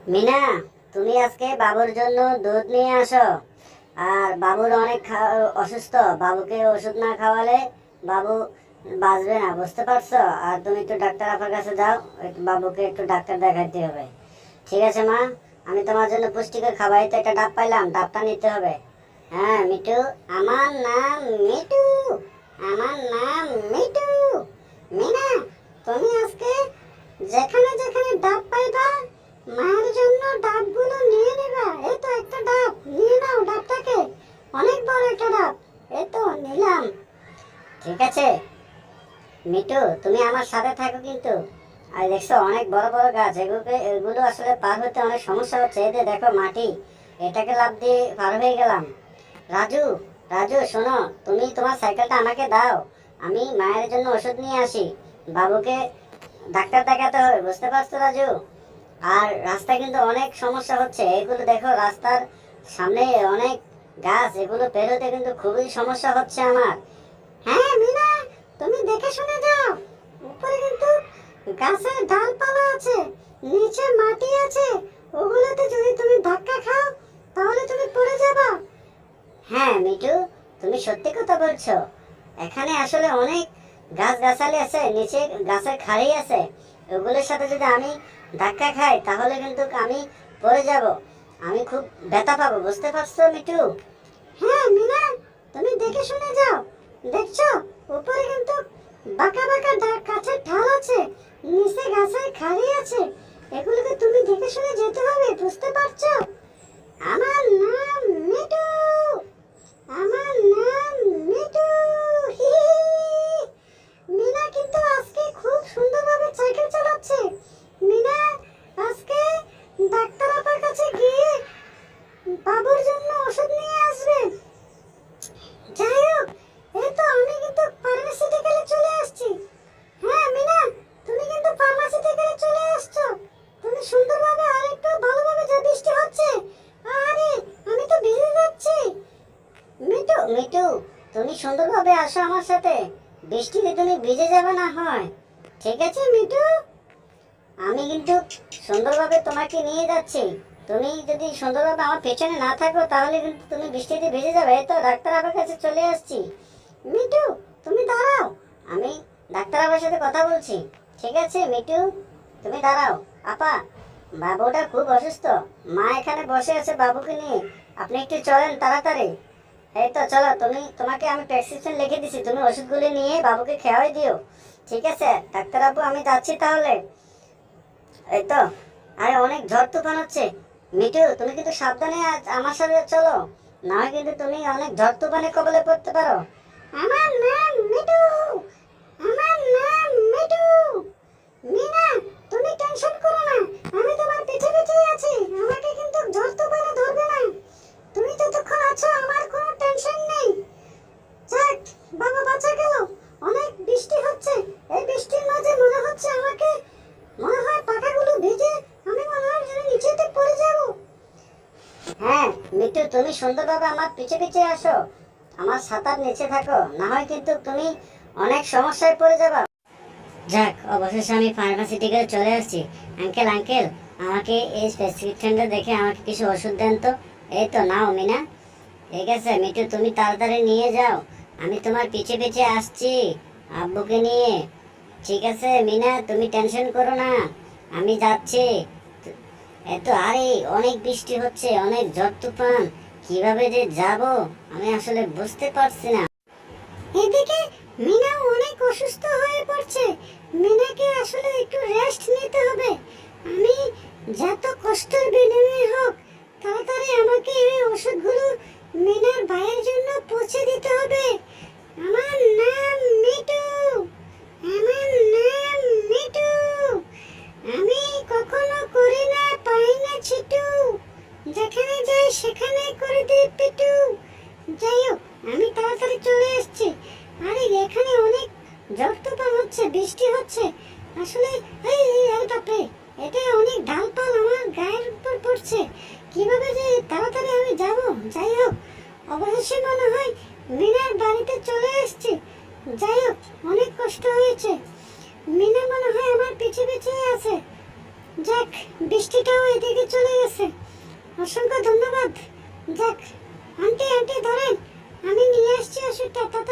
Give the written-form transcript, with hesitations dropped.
মিনা, তুমি আজকে বাবুর জন্য দুধ নিয়ে আসো। আর বাবুর অনেক অসুস্থ, বাবুকে ওষুধ না খাওয়ালে বাবু বাঁচবে না, বুঝতে পারছো? আর তুমি একটু ডাক্তার আপার কাছে যাও, একটু বাবুকে একটু ডাক্তার দেখাইতে হবে। ঠিক আছে মা, আমি তোমার জন্য পুষ্টিকর খাবার তো একটা ডাব পাইলাম, ডাবটা নিতে হবে। হ্যাঁ মিটু, আমার নাম মিটু, আমার নাম মিটু। মিনা, তুমি আজকে যেখানে যেখানে ডাব পাইবা মায়ের জন্য ডাবগুলো নিয়ে নেবা। এই তো একটা ডাব নিয়ে নাও, ডাবটাকে অনেক বড় একটা ডাব। এই তো নিলাম। ঠিক আছে মিটু, তুমি আমার সাথে থাকো কিন্তু। আর দেখছো অনেক বড় বড় গাছ, এগুলো আসলে পার হতে অনেক সমস্যা হচ্ছে। এই যে দেখো মাটি, এটাকে লাফ দিয়ে পার হয়ে গেলাম। রাজু, রাজু শোনো, তুমি তোমার সাইকেলটা আমাকে দাও, আমি মায়ের জন্য ওষুধ নিয়ে আসি। বাবুকে ডাক্তার দেখাতে হবে, বুঝতে পারছো রাজু? আর রাস্তায় কিন্তু অনেক সমস্যা হচ্ছে, এগুলো দেখো রাস্তার সামনে অনেক গাছ, এগুলো পেরোতে কিন্তু খুবই সমস্যা হচ্ছে আমার। হ্যাঁ মিনা, তুমি দেখে শুনে যাও। উপরে কিন্তু গাছের ডালপালা আছে, নিচে মাটি আছে, ওগুলোতে যদি তুমি ধাক্কা খাও তাহলে তুমি পড়ে যাবা। হ্যাঁ মিটু, তুমি সত্যি কথা বলছো। এখানে আসলে অনেক গাছগাছালি আছে, নিচে গাছের খাড়ি আছে, ওগুলোর সাথে যদি আমি ধাক্কা খাই তাহলে কিন্তু আমি পড়ে যাব, আমি খুব ব্যথা পাবো, বুঝতে পারছো মিটু? হ্যাঁ মিনা, তুমি দেখে শুনে যাও। দেখছো উপরে কিন্তু বাঁকা বাঁকা গাছের ঢাল আছে, নিচে গাছের খাড়ি আছে, এগুলোকে তুমি দেখে শুনে যেতে হবে, বুঝতে পারছো? আমার নাম মিটু, আমার নাম মিটু। হি হি। মিনা কিন্তু আজকে খুব সুন্দরভাবে সাইকেল চালাচ্ছে। মিনা আজকে ডাক্তার আপার কাছে গিয়ে বাবুর জন্য ওষুধ নিয়ে আসবে। যাই হোক, এই তো আমি কিন্তু ফার্মেসি থেকে চলে আসছি। হ্যাঁ মিনা, তুমি কিন্তু ফার্মেসি থেকে চলে আসছো। তুমি সুন্দরভাবে আর একটু ভালোভাবে, যা বৃষ্টি হচ্ছে। আরে আমি তো ভিজে যাচ্ছি। মিটু, মিটু, তুমি সুন্দরভাবে আসো আমার সাথে, বৃষ্টিতে তুমি ভিজে যাবে না হয়। ঠিক আছে মিটু, আমি কিন্তু সুন্দরভাবে তোমাকে নিয়ে যাচ্ছি। তুমি যদি সুন্দরভাবে আমার পেছনে না থাকো তাহলে কিন্তু তুমি বৃষ্টিতে ভিজে যাবে। এই তো ডাক্তার আবার কাছে চলে আসছি। মিটু, তুমি দাঁড়াও, আমি ডাক্তার আবার সাথে কথা বলছি। ঠিক আছে মিটু, তুমি দাঁড়াও। আপা, বাবুটা খুব অসুস্থ, মা এখানে বসে আছে বাবুকে নিয়ে, আপনি একটু চলেন তাড়াতাড়ি। এই তো চলো, তোমাকে আমি প্রেসক্রিপশন লিখে দিছি, তুমি ওষুধগুলি নিয়ে বাবুকে খাওয়াই দিও। ঠিক আছে ডাক্তার বাবু, আমি যাচ্ছি তাহলে। এই তো, আরে অনেক ঝড় তুফান হচ্ছে। মিঠু, তুমি কিন্তু সাবধানে আমার সাথে চলো, না হয় কিন্তু তুমি অনেক ঝড় তুফানে কবলে পড়তে পারো। আমার নাম মিঠু, আমার নাম মিঠু। মিনা, তুমি টেনশন করো না, আমি তোমার পিছে পিছেই আছি, আমাকে কিন্তু ঝড় তুফানে ধরবে না। তুমি যতক্ষণ আছো আমার কোনো টেনশন নেই। যাক, বাবা বাঁচা গেল। অনেক বৃষ্টি হচ্ছে, এই বৃষ্টির মাঝে মনে হচ্ছে আমাকে, মনে হয় পাখাগুলো ভিজে আমি মনে হয় যেন নিচেতে পড়ে যাব। হ্যাঁ মিটু, তুমি সুন্দরভাবে আমার পিছে পিছে আসো, আমার ছাতার নিচে থাকো, না হয় কিন্তু তুমি অনেক সমস্যায় পড়ে যাবে। যাক, অবশেষে আমি ফার্মাসিটিকে চলে আসছি। আঙ্কেল, আঙ্কেল, আমাকে এই প্রেসক্রিপশনটা দেখে আমাকে কিছু ওষুধ দেন তো। এই তো নাও মিনা। ঠিক আছে মিটু, তুমি তাড়াতাড়ি নিয়ে যাও, আমি তোমার পিছে পিছে আসছি আব্বুকে নিয়ে। ঠিক আছে মিনা, তুমি টেনশন করো না, আমি যাচ্ছি। এত আরে অনেক বৃষ্টি হচ্ছে, অনেক ঝড় তুফান, কিভাবে যে যাব আমি আসলে বুঝতে পারছি না। এদিকে মিনা অনেক অসুস্থ হয়ে পড়ছে, মিনাকে আসলে একটু রেস্ট নিতে হবে। আমি যত কষ্টের বিনিময়ে হোক তাড়াতাড়ি আমাকে এই ওষুধগুলো মিনার ভাইয়ের জন্য পৌঁছে দিতে হবে। আমার নাম মিটু, আমার নাম মিটু। আমি কখনো করি না পাই না ছিটু, যেখানে যাই সেখানে করে দিই পিটু। যাই হোক, আমি তাড়াতাড়ি চলে এসেছি। আরে এখানে অনেক ঝড় তুফান হচ্ছে, বৃষ্টি হচ্ছে আসলে। এই এই বাপরে, এটা অনেক ঢালপাল আমার গায়ের উপর পড়ছে, কিভাবে যে তাড়াতাড়ি আমি যাব। যাই হোক, অবশেষে মনে হয় মিনার বাড়িতে চলে এসেছি। যাই হোক, অনেক কষ্ট হয়েছে, মিনা মনে হয় আমার পিছে পিছে আছে। যাক, বৃষ্টি মিষ্টিটাও এদিকে চলে গেছে। অসংখ্য ধন্যবাদ। যাক, আন্টি আন্টি ধরেন, আমি নিয়ে আসছি ওষুধটা, তাড়াতাড়ি